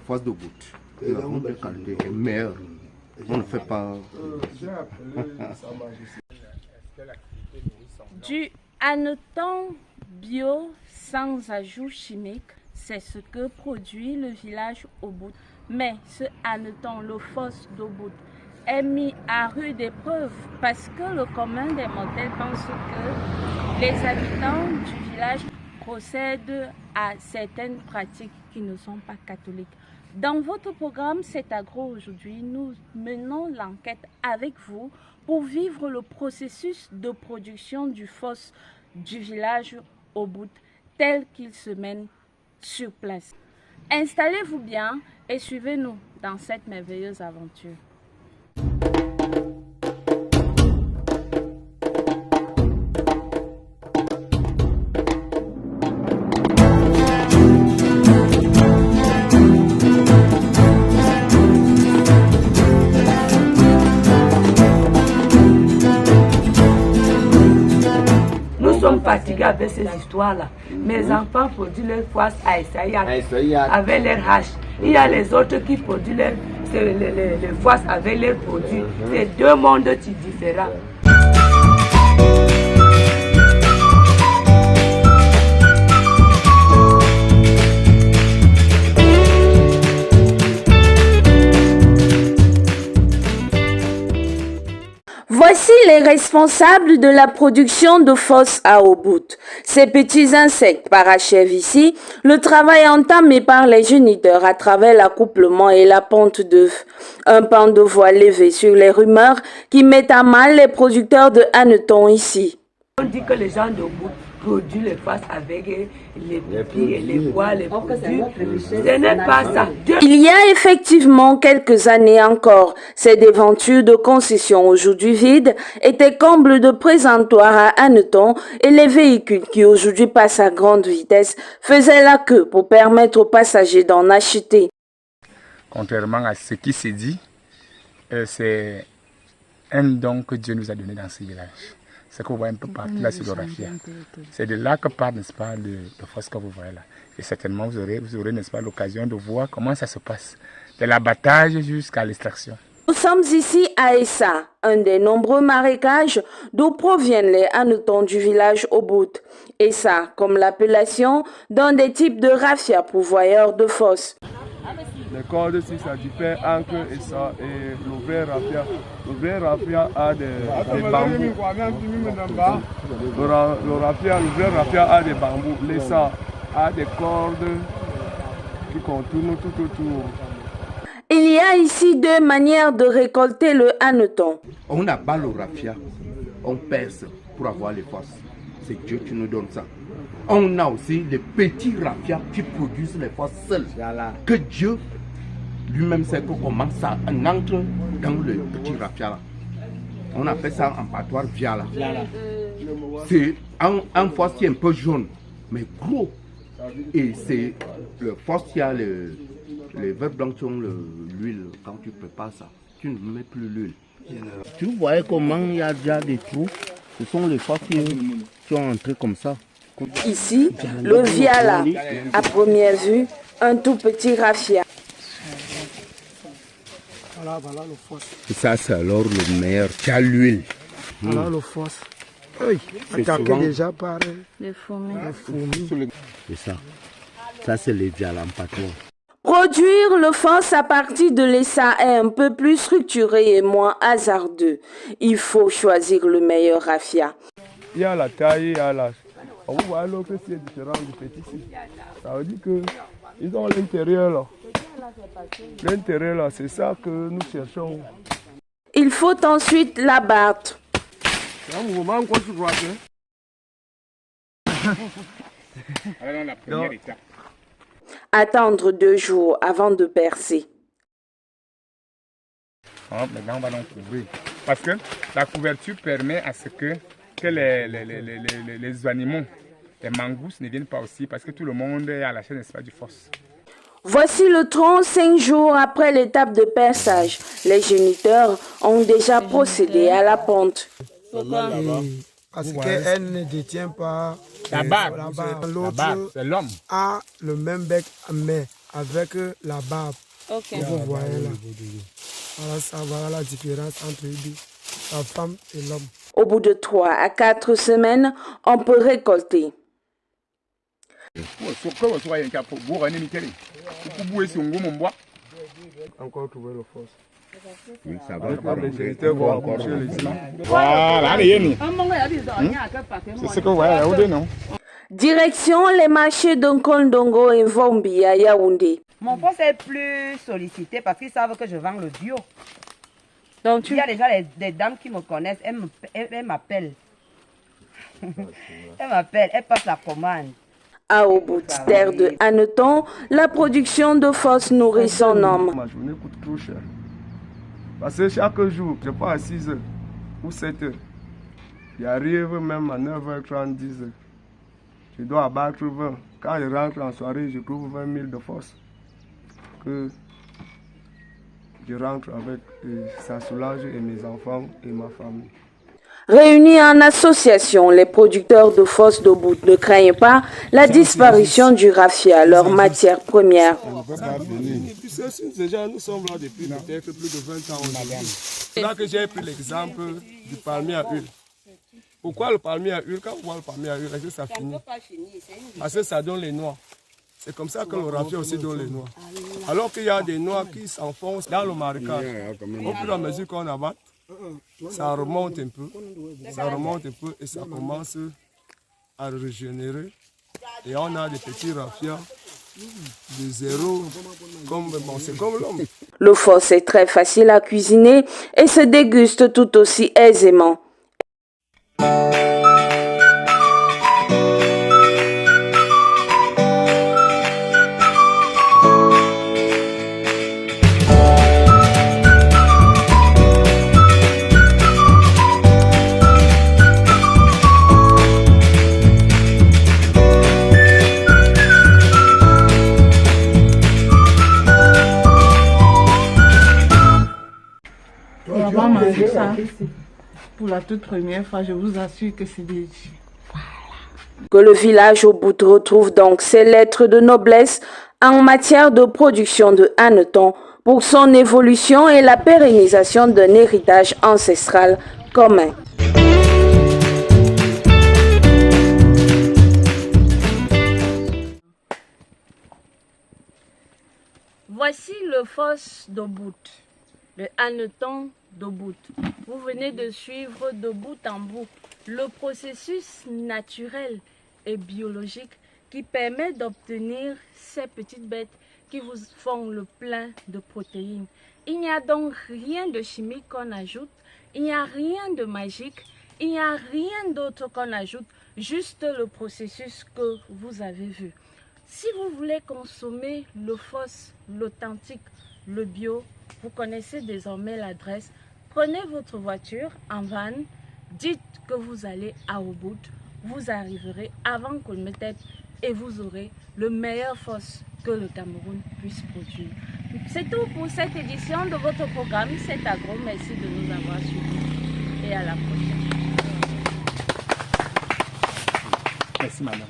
fosse de goutte. Nous avons des qualités meilleures. On ne fait pas... Du hanneton bio sans ajout chimique, c'est ce que produit le village Obut. Mais ce hanneton, le fosse d'Obut, est mis à rude épreuve parce que le commun des mortels pense que les habitants du village procèdent à certaines pratiques qui ne sont pas catholiques. Dans votre programme C'est Agro aujourd'hui, nous menons l'enquête avec vous pour vivre le processus de production du fosse du village Obut tel qu'il se mène sur place. Installez-vous bien et suivez-nous dans cette merveilleuse aventure. Nous sommes fatigués avec ces histoires-là. Mes enfants produisent leur foisse à Essaïa avec leurs haches. Il y a les autres qui produisent les foisses avec leurs produits. C'est deux mondes différents. Voici les responsables de la production de fosses à Obut. Ces petits insectes parachèvent ici le travail entamé par les géniteurs à travers l'accouplement et la ponte d'œufs. Un pan de voix levé sur les rumeurs qui mettent à mal les producteurs de hannetons ici. On dit que les gens d'Obut produisent les faces avec les pipis et les poils, les produits. Ce n'est pas ça. Il y a effectivement quelques années encore, ces devantures de concession aujourd'hui vides étaient comble de présentoirs à hannetons et les véhicules qui aujourd'hui passent à grande vitesse faisaient la queue pour permettre aux passagers d'en acheter. Contrairement à ce qui s'est dit, c'est un don que Dieu nous a donné dans ce village. Ce que vous voyez un peu partout là sur le raffia. C'est de là que part, n'est-ce pas, le fosse que vous voyez là. Et certainement vous aurez n'est-ce pas, l'occasion de voir comment ça se passe. De l'abattage jusqu'à l'extraction. Nous sommes ici à Essa, un des nombreux marécages d'où proviennent les hannetons du village Obut. Essa, comme l'appellation d'un des types de raffia pourvoyeurs de fosses. Les cordes, si ça diffère entre Essa et le vrai raffia. Le vrai raffia a des bambous. Le vrai raffia a des bambous. L'Essa a des cordes qui contournent tout autour. Il y a ici deux manières de récolter le hanneton. On abat le raffia, on perce pour avoir les fosses. C'est Dieu qui nous donne ça. On a aussi les petits raffias qui produisent les fosses seuls. Que Dieu lui-même sait comment ça entre dans le petit raffia là. On appelle ça en patois viala. C'est un fosse qui est un peu jaune, mais gros. Et c'est le fosse qui a les verres blancs qui ont l'huile. Quand tu prépares ça, tu ne mets plus l'huile. Tu vois comment il y a déjà des trous. Ce sont les fosses qui ont entré comme ça. Ici, le viala, à première vue, un tout petit raffia. Voilà le fosse. Et ça, c'est alors le meilleur. Tu as l'huile. Voilà le fosse. Oui, attaqué déjà par Les fourmis. C'est ça. Ça, c'est les viala en patois. Produire le fosse à partir de l'essa est un peu plus structuré et moins hasardeux. Il faut choisir le meilleur raffia. Il y a la taille, il y a la... Vous voyez l'eau que c'est différent du petit ici. Ça veut dire qu'ils ont l'intérieur là. L'intérieur là, c'est ça que nous cherchons. Il faut ensuite l'abattre. C'est un mouvement qu'on se voit. Alors, la première étape. Attendre 2 jours avant de percer. Maintenant, on va donc couvrir. Parce que la couverture permet à ce que les animaux, les mangousses ne viennent pas aussi, parce que tout le monde est à la chaîne, n'est-ce pas, du fosse. Voici le tronc 5 jours après l'étape de perçage. Les géniteurs ont déjà procédé à la ponte. Parce qu'elle ne détient pas La barbe, l'autre c'est l'homme. a le même bec, mais avec la barbe. Ok. Vous voyez là. Voilà, ça voilà la différence entre les deux, la femme et l'homme. Au bout de 3 à 4 semaines, on peut récolter. Encore trouver le force. Oui, ça va. Voilà, c'est ce que vous voyez, non? Direction les marchés de Nkondongo et Vombi à Yaoundé. Mon poste est plus sollicité parce qu'ils savent que je vends le bio. Donc Il y a déjà des dames qui me connaissent, elles m'appellent. Elles m'appellent, elles passent la commande. À Obout, terre de Hanneton, la production de force nourrit son homme. Ma journée coûte trop cher. Parce que chaque jour, je pars à 6 h ou 7 h. J'arrive même à 9h30, 10 h. Je dois abattre 20. Quand je rentre en soirée, je trouve 20 000 de force. Que je rentre avec, et ça soulage et mes enfants et ma famille. Réunis en association, les producteurs de force d'Obout ne craignent pas la disparition du raffia, leur matière première. Déjà, nous sommes là depuis peut-être plus de 20 ans aujourd'hui. C'est là que j'ai pris l'exemple du palmier à huile. Pourquoi le palmier à huile? Quand on voit le palmier à huile, est-ce que ça finit? Parce que ça donne les noix. C'est comme ça que le raffia aussi donne les noix. Alors qu'il y a des noix qui s'enfoncent dans le marécage. Au fur et à mesure qu'on avance, ça remonte un peu. Ça remonte un peu et ça commence à régénérer. Et on a des petits raffias de zéro, c'est comme l'homme. Le force est très facile à cuisiner et se déguste tout aussi aisément. On va manger ça pour la toute première fois, je vous assure que c'est délicieux. Que le village Obout retrouve donc ses lettres de noblesse en matière de production de hanneton pour son évolution et la pérennisation d'un héritage ancestral commun. Voici le fosse d'Obout, le hanneton d'Obout. Vous venez de suivre de bout en bout le processus naturel et biologique qui permet d'obtenir ces petites bêtes qui vous font le plein de protéines. Il n'y a donc rien de chimique qu'on ajoute, il n'y a rien de magique, il n'y a rien d'autre qu'on ajoute, juste le processus que vous avez vu. Si vous voulez consommer le fosse, l'authentique, le bio, vous connaissez désormais l'adresse. Prenez votre voiture en van, dites que vous allez à Obout, vous arriverez avant Kolmetet et vous aurez le meilleur fosse que le Cameroun puisse produire. C'est tout pour cette édition de votre programme. C'est Agro. Merci de nous avoir suivis et à la prochaine. Merci madame.